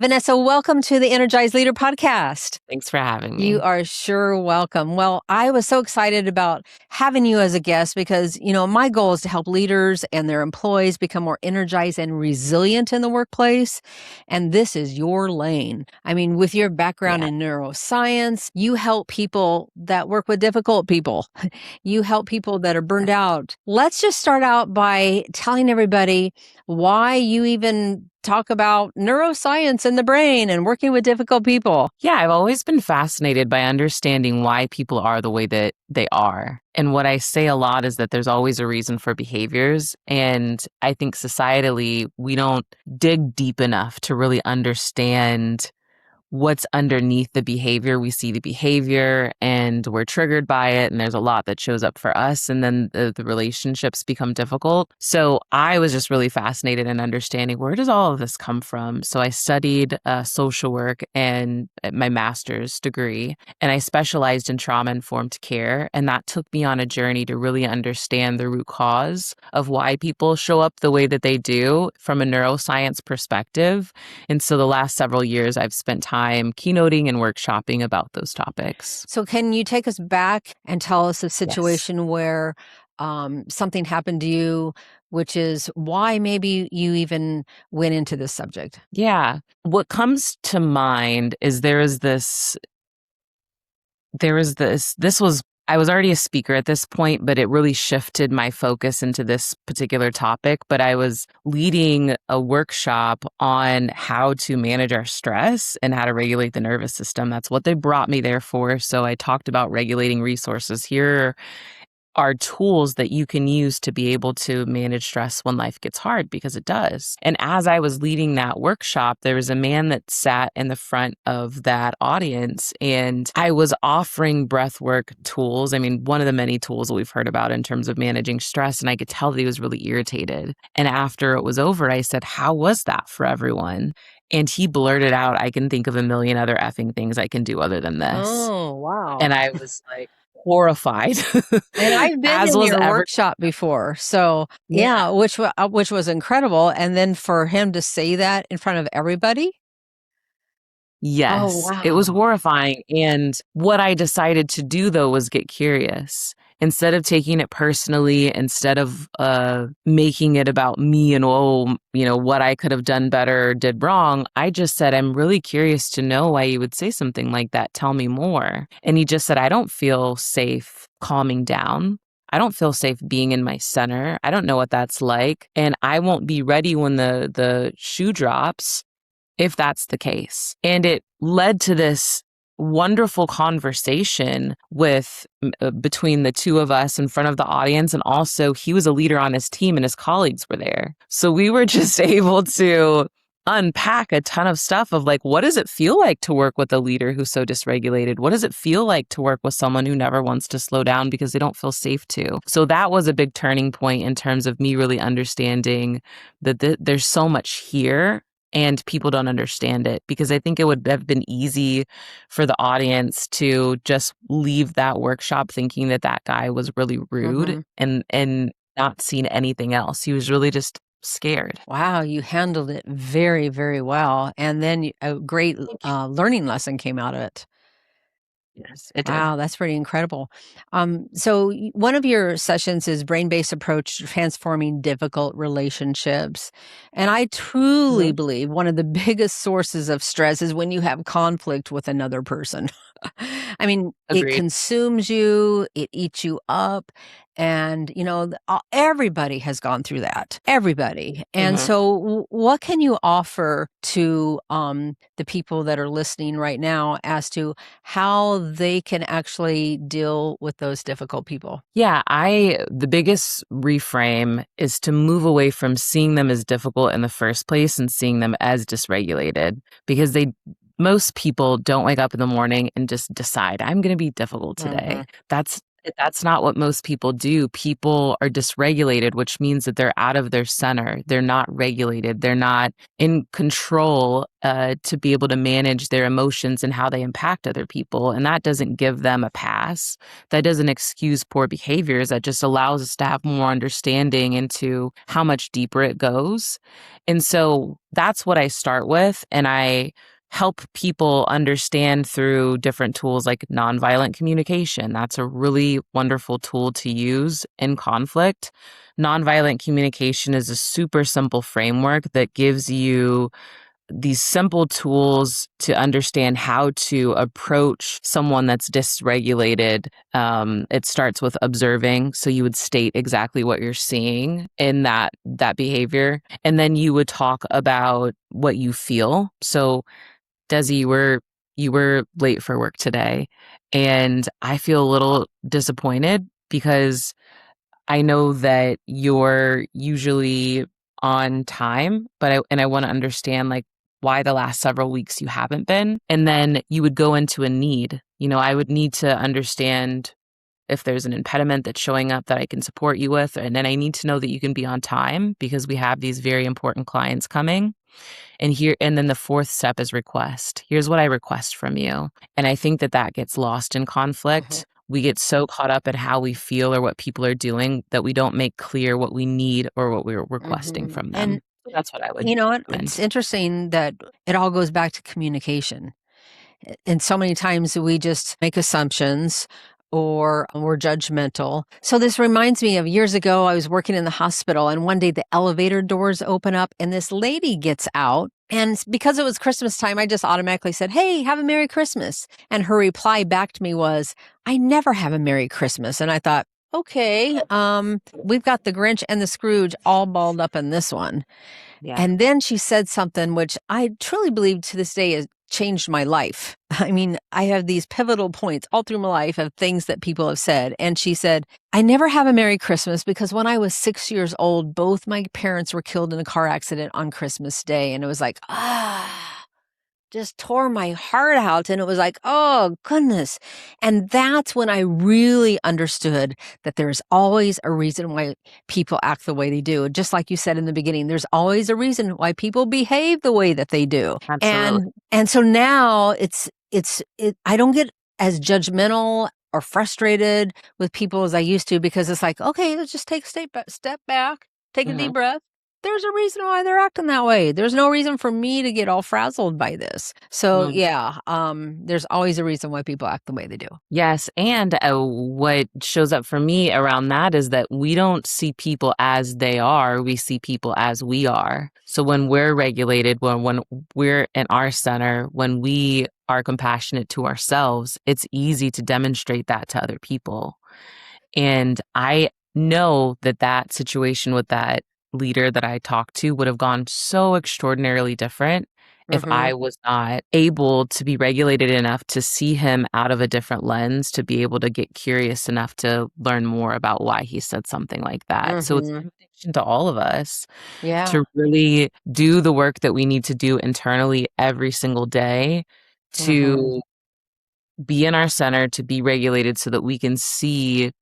Vanessa, welcome to the Energized Leader Podcast. Thanks for having me. You are sure welcome. Well, I was so excited about having you as a guest because, my goal is to help leaders and their employees become more energized and resilient in the workplace. And this is your lane. I mean, with your background in neuroscience, you help people that work with difficult people. You help people that are burned out. Let's just start out by telling everybody why you even talk about neuroscience in the brain and working with difficult people. Yeah, I've always been fascinated by understanding why people are the way that they are. And what I say a lot is that there's always a reason for behaviors. And I think societally, we don't dig deep enough to really understand what's underneath the behavior. We see the behavior and we're triggered by it. And there's a lot that shows up for us. And then the relationships become difficult. So I was just really fascinated in understanding, where does all of this come from? So I studied social work and my master's degree, and I specialized in trauma-informed care. And that took me on a journey to really understand the root cause of why people show up the way that they do from a neuroscience perspective. And so the last several years, I've spent time keynoting and workshopping about those topics. So can you take us back and tell us a situation where something happened to you, which is why maybe you even went into this subject? Yeah. What comes to mind is I was already a speaker at this point, but it really shifted my focus into this particular topic. But I was leading a workshop on how to manage our stress and how to regulate the nervous system. That's what they brought me there for. So I talked about regulating resources. Here are tools that you can use to be able to manage stress when life gets hard, because it does. And as I was leading that workshop, there was a man that sat in the front of that audience, and I was offering breathwork tools. I mean, one of the many tools that we've heard about in terms of managing stress. And I could tell that he was really irritated. And after it was over, I said, "How was that for everyone?" And he blurted out, "I can think of a million other effing things I can do other than this." Oh, wow. And I was like, horrified. And I've been in your workshop before. So yeah, which was incredible. And then for him to say that in front of everybody. Yes, Oh, wow. It was horrifying. And what I decided to do, though, was get curious. Instead of taking it personally, instead of making it about me and, what I could have done better or did wrong, I just said, "I'm really curious to know why you would say something like that. Tell me more." And he just said, "I don't feel safe calming down. I don't feel safe being in my center. I don't know what that's like. And I won't be ready when the shoe drops if that's the case." And it led to this wonderful conversation between the two of us in front of the audience. And also he was a leader on his team and his colleagues were there. So we were just able to unpack a ton of stuff of like, what does it feel like to work with a leader who's so dysregulated? What does it feel like to work with someone who never wants to slow down because they don't feel safe to? So that was a big turning point in terms of me really understanding that there's so much here and people don't understand it, because I think it would have been easy for the audience to just leave that workshop thinking that that guy was really rude and not seeing anything else. He was really just scared. Wow, you handled it very, very well. And then a great learning lesson came out of it. Yes, it did. Wow, that's pretty incredible. So one of your sessions is brain-based approach to transforming difficult relationships. And I truly believe one of the biggest sources of stress is when you have conflict with another person. I mean, Agreed. It consumes you, it eats you up. And, everybody has gone through that. Everybody. And so what can you offer to the people that are listening right now as to how they can actually deal with those difficult people? Yeah, the biggest reframe is to move away from seeing them as difficult in the first place and seeing them as dysregulated, because most people don't wake up in the morning and just decide, "I'm going to be difficult today." That's That's not what most people do. People are dysregulated, which means that they're out of their center. They're not regulated. They're not in control to be able to manage their emotions and how they impact other people. And that doesn't give them a pass. That doesn't excuse poor behaviors. That just allows us to have more understanding into how much deeper it goes. And so that's what I start with. And I help people understand through different tools like nonviolent communication. That's a really wonderful tool to use in conflict. Nonviolent communication is a super simple framework that gives you these simple tools to understand how to approach someone that's dysregulated. It starts with observing. So you would state exactly what you're seeing in that behavior. And then you would talk about what you feel. So Desi, you were late for work today, and I feel a little disappointed because I know that you're usually on time, but I want to understand like why the last several weeks you haven't been. And then you would go into a need. I would need to understand if there's an impediment that's showing up that I can support you with, and then I need to know that you can be on time because we have these very important clients coming. And then the fourth step is request. Here's what I request from you. And I think that gets lost in conflict. We get so caught up in how we feel or what people are doing that we don't make clear what we need or what we're requesting from them. And That's what I would you know what? recommend. It's interesting that it all goes back to communication. And so many times we just make assumptions or we're judgmental. So this reminds me of years ago, I was working in the hospital, and one day the elevator doors open up and this lady gets out. And because it was Christmas time, I just automatically said, "Hey, have a Merry Christmas." And her reply back to me was, "I never have a Merry Christmas." And I thought, okay, we've got the Grinch and the Scrooge all balled up in this one. Yeah. And then she said something which I truly believe to this day has changed my life. I mean, I have these pivotal points all through my life of things that people have said. And she said, "I never have a Merry Christmas because when I was 6 years old, both my parents were killed in a car accident on Christmas Day." And it was like, just tore my heart out. And it was like, oh, goodness. And that's when I really understood that there's always a reason why people act the way they do. Just like you said in the beginning, there's always a reason why people behave the way that they do. Absolutely. And so now I don't get as judgmental or frustrated with people as I used to, because it's like, okay, let's just take a step back, take a deep breath. There's a reason why they're acting that way. There's no reason for me to get all frazzled by this. So yeah, there's always a reason why people act the way they do. Yes. And what shows up for me around that is that we don't see people as they are. We see people as we are. So when we're regulated, when we're in our center, when we are compassionate to ourselves, it's easy to demonstrate that to other people. And I know that situation with that leader that I talked to would have gone so extraordinarily different if I was not able to be regulated enough to see him out of a different lens, to be able to get curious enough to learn more about why he said something like that. So it's an invitation to all of us to really do the work that we need to do internally every single day to be in our center, to be regulated so that we can see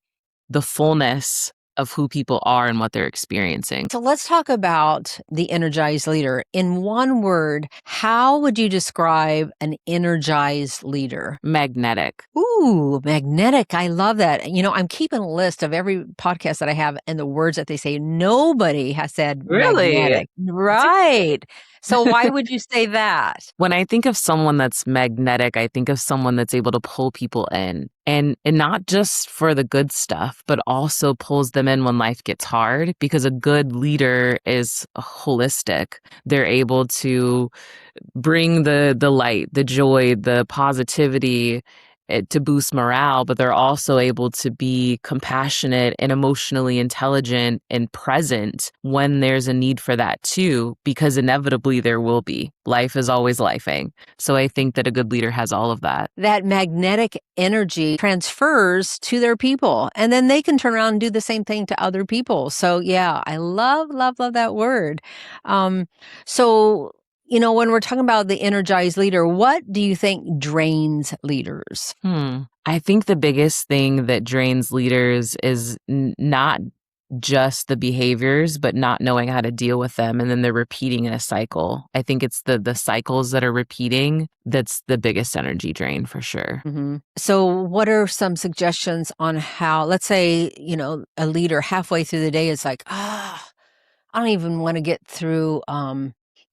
the fullness of who people are and what they're experiencing. So let's talk about the energized leader. In one word, how would you describe an energized leader? Magnetic. Ooh, magnetic. I love that. I'm keeping a list of every podcast that I have and the words that they say. Nobody has said magnetic. Right. So why would you say that? When I think of someone that's magnetic, I think of someone that's able to pull people in, and not just for the good stuff, but also pulls them in when life gets hard, because a good leader is holistic. They're able to bring the light, the joy, the positivity to boost morale, but they're also able to be compassionate and emotionally intelligent and present when there's a need for that too, because inevitably there will be. Life is always lifing. So I think that a good leader has all of that. That magnetic energy transfers to their people, and then they can turn around and do the same thing to other people. So yeah, I love that word. So when we're talking about the energized leader, what do you think drains leaders? I think the biggest thing that drains leaders is not just the behaviors, but not knowing how to deal with them. And then they're repeating in a cycle. I think it's the cycles that are repeating that's the biggest energy drain for sure. So, what are some suggestions on how, let's say, a leader halfway through the day is like, I don't even want to get through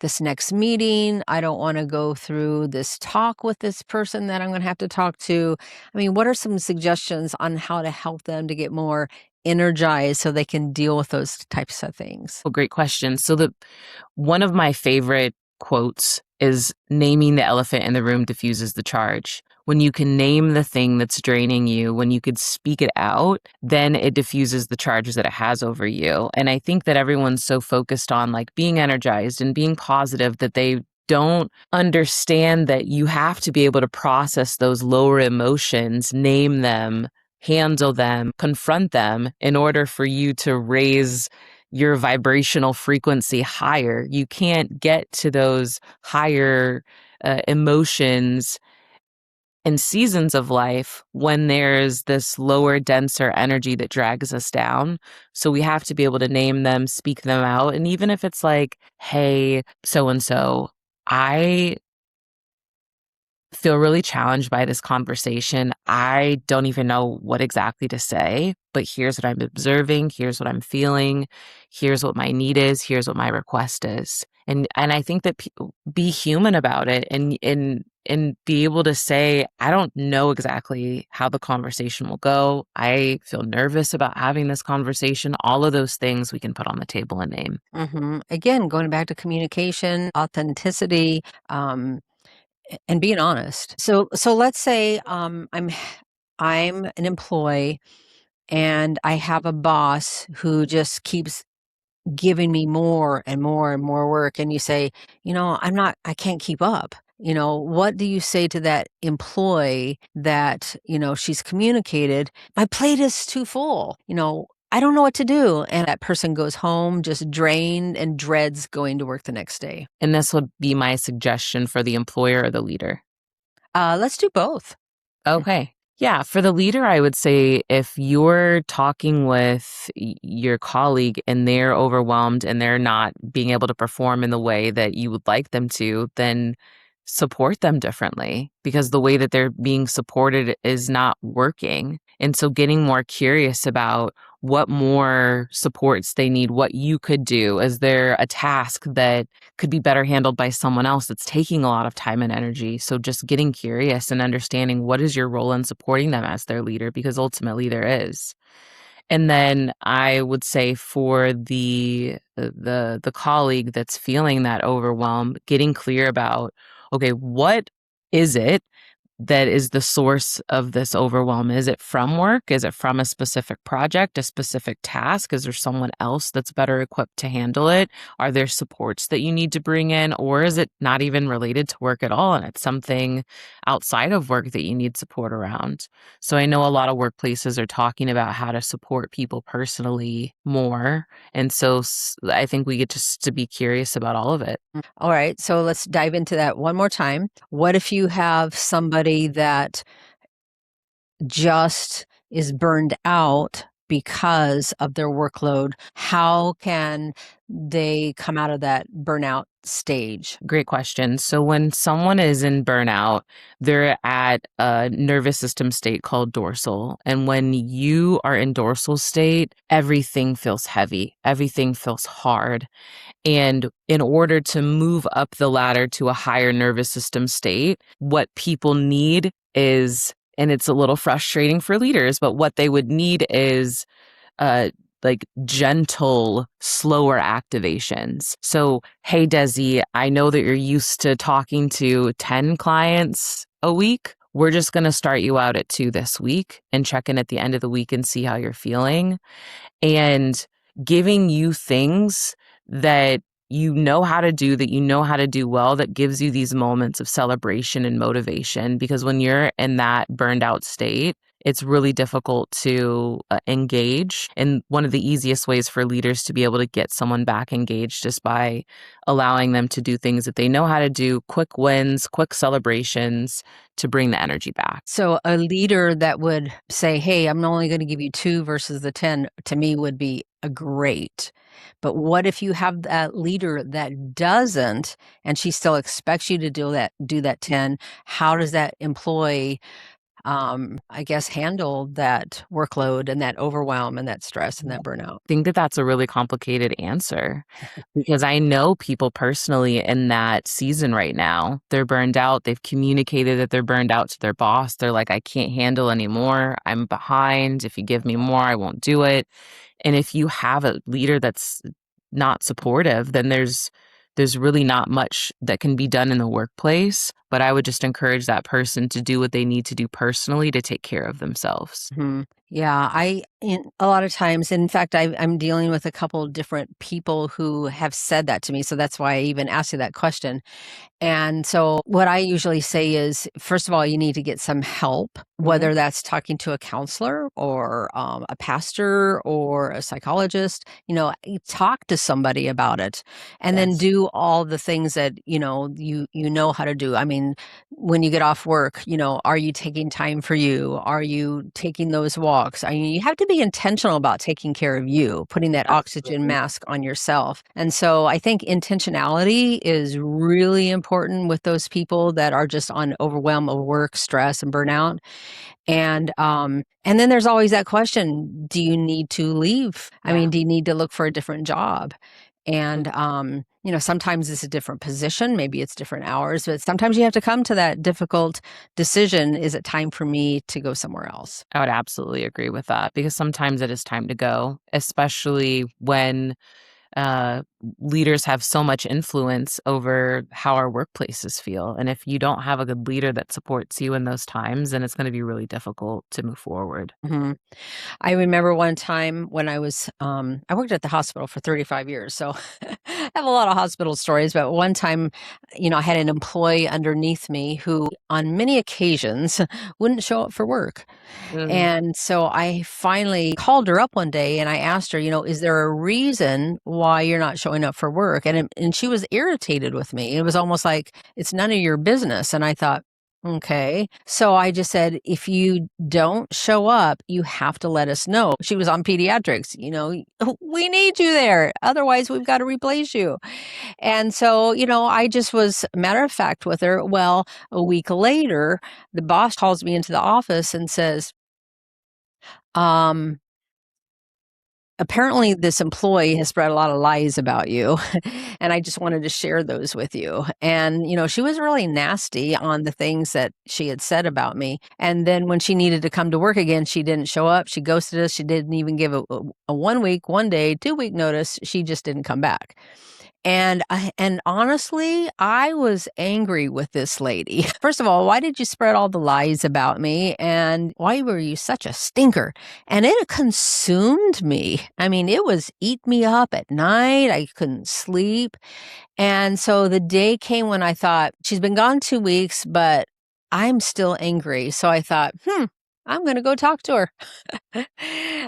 this next meeting. I don't want to go through this talk with this person that I'm going to have to talk to. I mean, what are some suggestions on how to help them to get more energized so they can deal with those types of things? Well, great question. So one of my favorite quotes is naming the elephant in the room diffuses the charge. When you can name the thing that's draining you, when you could speak it out, then it diffuses the charge that it has over you. And I think that everyone's so focused on like being energized and being positive that they don't understand that you have to be able to process those lower emotions, name them, handle them, confront them in order for you to raise your vibrational frequency higher. You can't get to those higher emotions and seasons of life when there's this lower, denser energy that drags us down. So we have to be able to name them, speak them out. And even if it's like, hey, so-and-so, I feel really challenged by this conversation. I don't even know what exactly to say, but here's what I'm observing. Here's what I'm feeling. Here's what my need is. Here's what my request is. And I think that be human about it and be able to say, I don't know exactly how the conversation will go. I feel nervous about having this conversation. All of those things we can put on the table and name. Again, going back to communication, authenticity, and being honest. So let's say I'm an employee and I have a boss who just keeps giving me more and more and more work, and you say, I can't keep up. What do you say to that employee that, she's communicated, my plate is too full, I don't know what to do. And that person goes home just drained and dreads going to work the next day. And this would be my suggestion for the employer or the leader. Let's do both. Okay. Yeah, for the leader, I would say if you're talking with your colleague and they're overwhelmed and they're not being able to perform in the way that you would like them to, then support them differently because the way that they're being supported is not working. And so getting more curious about what more supports they need, what you could do. Is there a task that could be better handled by someone else that's taking a lot of time and energy? So just getting curious and understanding what is your role in supporting them as their leader, because ultimately there is. And then I would say for the colleague that's feeling that overwhelm, getting clear about, okay, what is it that is the source of this overwhelm? Is it from work? Is it from a specific project, a specific task? Is there someone else that's better equipped to handle it? Are there supports that you need to bring in? Or is it not even related to work at all and it's something outside of work that you need support around? So I know a lot of workplaces are talking about how to support people personally more. And so I think we get just to be curious about all of it. All right. So let's dive into that one more time. What if you have somebody that just is burned out because of their workload? How can they come out of that burnout stage? Great question. So when someone is in burnout, they're at a nervous system state called dorsal. And when you are in dorsal state, everything feels heavy. Everything feels hard. And in order to move up the ladder to a higher nervous system state, what people need is, and it's a little frustrating for leaders, but what they would need is like gentle, slower activations. So, hey, Desi, I know that you're used to talking to 10 clients a week. We're just going to start you out at 2 this week and check in at the end of the week and see how you're feeling. And giving you things that you know how to do, that you know how to do well, that gives you these moments of celebration and motivation. Because when you're in that burned out state, it's really difficult to engage. And one of the easiest ways for leaders to be able to get someone back engaged is by allowing them to do things that they know how to do, quick wins, quick celebrations to bring the energy back. So a leader that would say, hey, I'm only going to give you 2 versus the 10, to me would be a great. But what if you have that leader that doesn't, and she still expects you to do that 10? How does that employee, I guess, handle that workload and that overwhelm and that stress and that burnout? I think that that's a really complicated answer because I know people personally in that season right now. They're burned out. They've communicated that they're burned out to their boss. They're like, I can't handle anymore. I'm behind. If you give me more, I won't do it. And if you have a leader that's not supportive, then there's really not much that can be done in the workplace. But I would just encourage that person to do what they need to do personally to take care of themselves. Mhm. Yeah, a lot of times, in fact, I'm dealing with a couple of different people who have said that to me. So that's why I even asked you that question. And so what I usually say is, first of all, you need to get some help, whether that's talking to a counselor or a pastor or a psychologist. You talk to somebody about it, and then Yes. do all the things that you know how to do. I mean, when you get off work, are you taking time for you? Are you taking those walks? I mean, you have to be intentional about taking care of you, putting that oxygen Absolutely. mask on yourself. And so I think intentionality is really important with those people that are just on overwhelm of work, stress, and burnout. And then there's always that question, do you need to leave? I Yeah. mean, do you need to look for a different job? And sometimes it's a different position, maybe it's different hours, but sometimes you have to come to that difficult decision. Is it time for me to go somewhere else? I would absolutely agree with that because sometimes it is time to go, especially when uh, leaders have so much influence over how our workplaces feel. And if you don't have a good leader that supports you in those times, then it's going to be really difficult to move forward. Mhm. I remember one time when I worked at the hospital for 35 years, so I have a lot of hospital stories. But one time, I had an employee underneath me who, on many occasions, wouldn't show up for work. Mm. And so I finally called her up one day and I asked her, is there a reason why you're not showing up for work? And she was irritated with me. It was almost like it's none of your business. And I thought, okay. So I just said, if you don't show up, you have to let us know. She was on pediatrics, we need you there. Otherwise, we've got to replace you. And so, I just was matter of fact with her. Well, a week later, the boss calls me into the office and says, um, apparently this employee has spread a lot of lies about you. And I just wanted to share those with you. And, she was really nasty on the things that she had said about me. And then when she needed to come to work again, she didn't show up. She ghosted us. She didn't even give a 1 week, 1 day, 2 week notice. She just didn't come back. And honestly, I was angry with this lady. First of all, why did you spread all the lies about me? And why were you such a stinker? And it consumed me. I mean, it was eat me up at night. I couldn't sleep. And so the day came when I thought, she's been gone 2 weeks, but I'm still angry. So I thought, I'm going to go talk to her.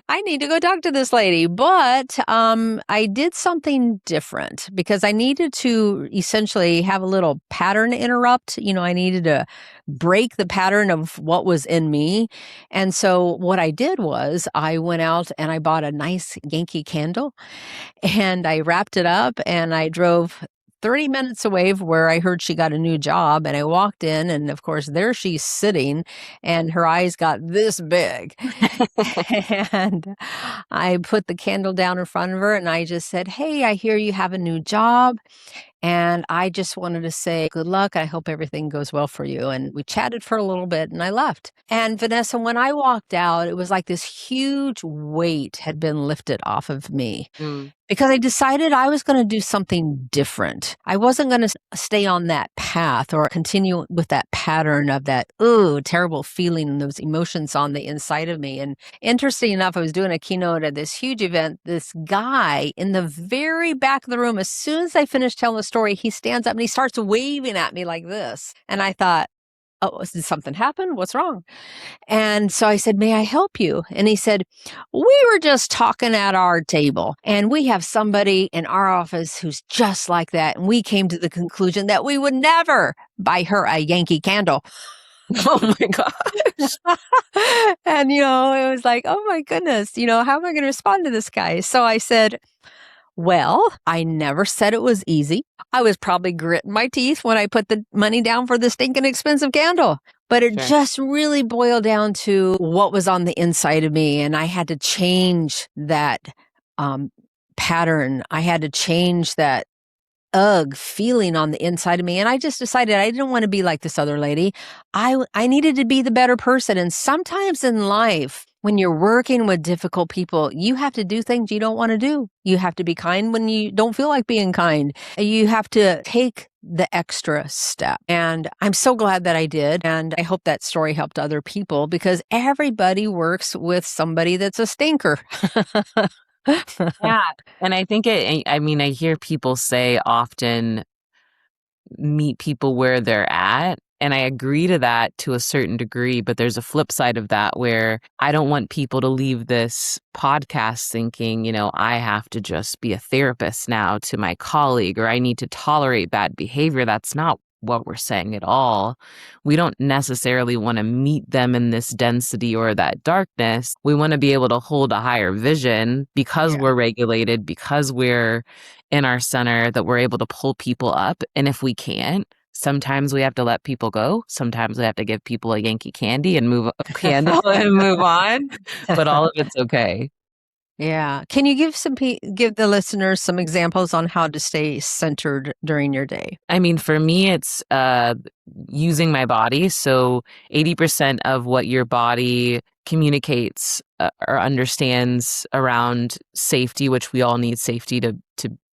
I need to go talk to this lady. But I did something different because I needed to essentially have a little pattern interrupt. I needed to break the pattern of what was in me. And so what I did was I went out and I bought a nice Yankee candle and I wrapped it up and I drove 30 minutes away from where I heard she got a new job. And I walked in, and of course, there she's sitting, and her eyes got this big. And I put the candle down in front of her, and I just said, hey, I hear you have a new job. And I just wanted to say, good luck. I hope everything goes well for you. And we chatted for a little bit and I left. And Vanessa, when I walked out, it was like this huge weight had been lifted off of me Mm. because I decided I was going to do something different. I wasn't going to stay on that path or continue with that pattern of that, terrible feeling and those emotions on the inside of me. And interesting enough, I was doing a keynote at this huge event. This guy in the very back of the room, as soon as I finished telling the story, he stands up and he starts waving at me like this. And I thought, oh, did something happen? What's wrong? And so I said, may I help you? And he said, we were just talking at our table and we have somebody in our office who's just like that. And we came to the conclusion that we would never buy her a Yankee candle. Oh my gosh. And, it was like, oh my goodness, how am I going to respond to this guy? So I said, well, I never said it was easy. I was probably gritting my teeth when I put the money down for the stinking expensive candle. But it Sure. just really boiled down to what was on the inside of me. And I had to change that pattern. I had to change that feeling on the inside of me. And I just decided I didn't want to be like this other lady. I needed to be the better person. And sometimes in life, when you're working with difficult people, you have to do things you don't want to do. You have to be kind when you don't feel like being kind. You have to take the extra step. And I'm so glad that I did. And I hope that story helped other people because everybody works with somebody that's a stinker. Yeah. And I think I hear people say often, meet people where they're at. And I agree to that to a certain degree, but there's a flip side of that where I don't want people to leave this podcast thinking, I have to just be a therapist now to my colleague or I need to tolerate bad behavior. That's not what we're saying at all. We don't necessarily want to meet them in this density or that darkness. We want to be able to hold a higher vision because we're regulated, because we're in our center, that we're able to pull people up. And if we can't, sometimes we have to let people go. Sometimes we have to give people a Yankee candy and move a candle and move on. But all of it's okay. Yeah. Can you give the listeners some examples on how to stay centered during your day? I mean, for me, it's using my body. So 80% of what your body communicates or understands around safety, which we all need safety to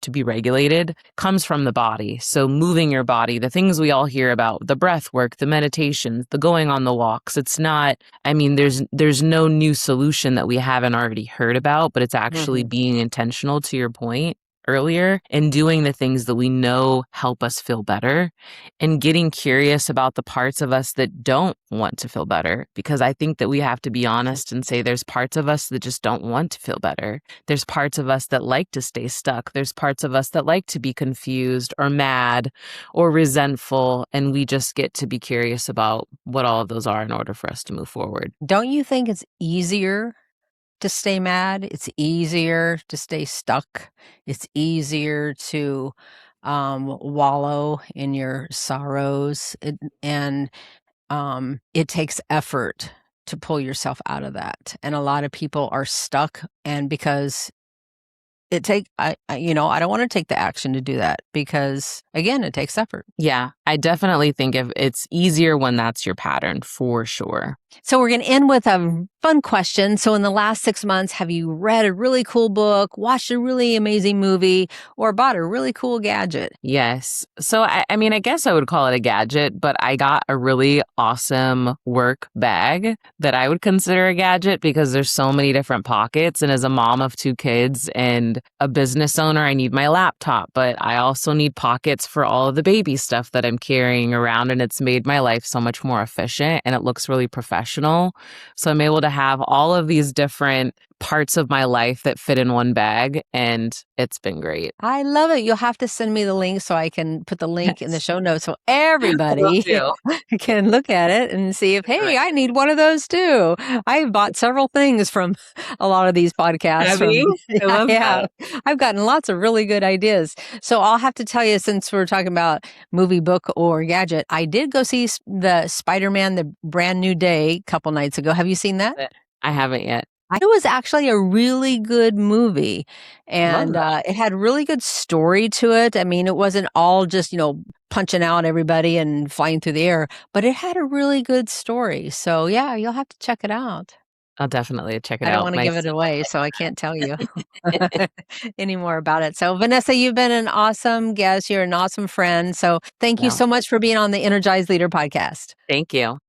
be regulated, comes from the body. So moving your body, the things we all hear about, the breath work, the meditations, the going on the walks, it's not, there's no new solution that we haven't already heard about, but it's actually being intentional, to your point earlier, and doing the things that we know help us feel better and getting curious about the parts of us that don't want to feel better. Because I think that we have to be honest and say there's parts of us that just don't want to feel better. There's parts of us that like to stay stuck. There's parts of us that like to be confused or mad or resentful. And we just get to be curious about what all of those are in order for us to move forward. Don't you think it's easier to stay mad? It's easier to stay stuck. It's easier to wallow in your sorrows. It takes effort to pull yourself out of that. And a lot of people are stuck. And because I don't want to take the action to do that because, again, it takes effort. Yeah, I definitely think it's easier when that's your pattern, for sure. So we're going to end with a fun question. So in the last 6 months, have you read a really cool book, watched a really amazing movie, or bought a really cool gadget? Yes. So I guess I would call it a gadget, but I got a really awesome work bag that I would consider a gadget because there's so many different pockets. And as a mom of 2 kids and a business owner, I need my laptop, but I also need pockets for all of the baby stuff that I'm carrying around. And it's made my life so much more efficient and it looks really professional. So I'm able to have all of these different parts of my life that fit in one bag, and it's been great. I love it. You'll have to send me the link so I can put the link in the show notes so everybody can look at it and see if, hey, I need one of those too. I've bought several things from a lot of these podcasts. Have you? I love that. I've gotten lots of really good ideas. So I'll have to tell you, since we're talking about movie, book, or gadget, I did go see the Spider-Man, the Brand New Day a couple nights ago. Have you seen that? I haven't yet. It was actually a really good movie, and it had really good story to it. I mean, it wasn't all just, punching out everybody and flying through the air, but it had a really good story. So yeah, you'll have to check it out. I'll definitely check it out. I don't want to give it away, so I can't tell you any more about it. So Vanessa, you've been an awesome guest. You're an awesome friend. So thank you so much for being on the Energized Leader podcast. Thank you.